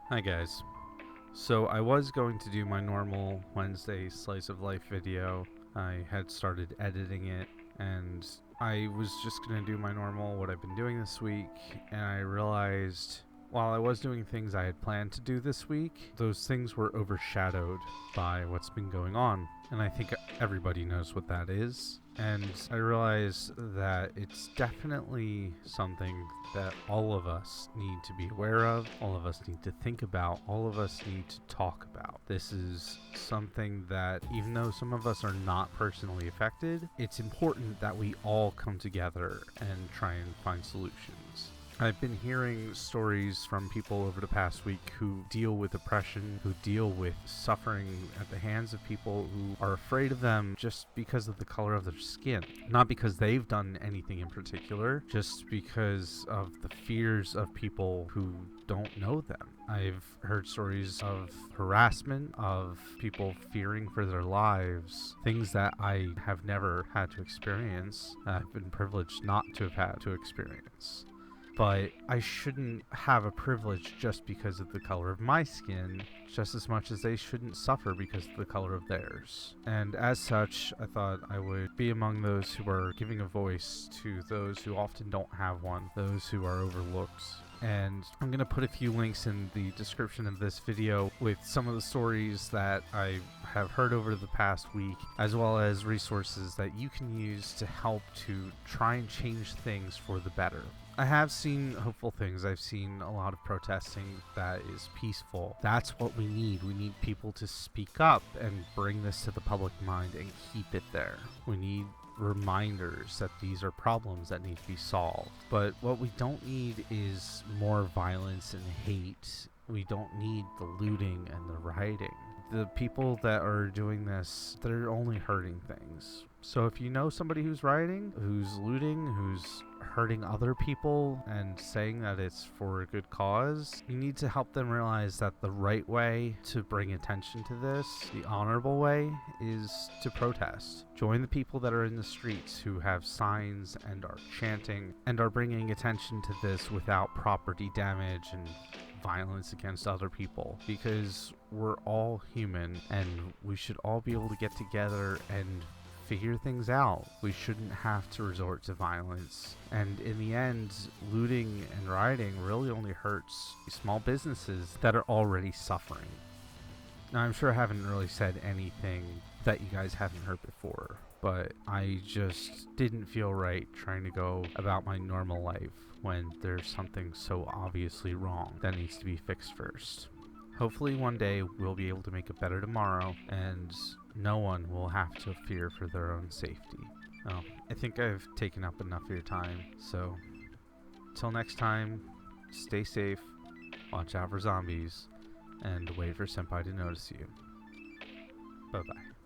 Hi guys. So I was going to do my normal Wednesday slice of life video. I had started editing it and I was just going to do my normal what I've been doing this week, and I realized while I was doing things I had planned to do this week, those things were overshadowed by what's been going on. And I think everybody knows what that is. And I realized that it's definitely something that all of us need to be aware of, all of us need to think about, all of us need to talk about. This is something that, even though some of us are not personally affected, it's important that we all come together and try and find solutions. I've been hearing stories from people over the past week who deal with depression, who deal with suffering at the hands of people who are afraid of them just because of the color of their skin. Not because they've done anything in particular, just because of the fears of people who don't know them. I've heard stories of harassment, of people fearing for their lives, things that I have never had to experience. I've been privileged not to have had to experience. But I shouldn't have a privilege just because of the color of my skin, just as much as they shouldn't suffer because of the color of theirs. And as such, I thought I would be among those who are giving a voice to those who often don't have one, those who are overlooked. And I'm going to put a few links in the description of this video with some of the stories that I have heard over the past week, as well as resources that you can use to help to try and change things for the better. I have seen hopeful things. I've seen a lot of protesting that is peaceful. That's what we need. We need people to speak up and bring this to the public mind and keep it there. We need reminders that these are problems that need to be solved. But what we don't need is more violence and hate. We don't need the looting and the rioting. The people that are doing this, they're only hurting things. So if you know somebody who's rioting, who's looting, who's hurting other people and saying that it's for a good cause, you need to help them realize that the right way to bring attention to this, the honorable way, is to protest. Join the people that are in the streets who have signs and are chanting and are bringing attention to this without property damage and violence against other people, because we're all human and we should all be able to get together and figure things out. We shouldn't have to resort to violence. And in the end, looting and rioting really only hurts small businesses that are already suffering. Now, I'm sure I haven't really said anything that you guys haven't heard before, but I just didn't feel right trying to go about my normal life when there's something so obviously wrong that needs to be fixed first. Hopefully one day we'll be able to make a better tomorrow and no one will have to fear for their own safety. Well, I think I've taken up enough of your time, so till next time, stay safe, watch out for zombies, and wait for Senpai to notice you. Bye bye.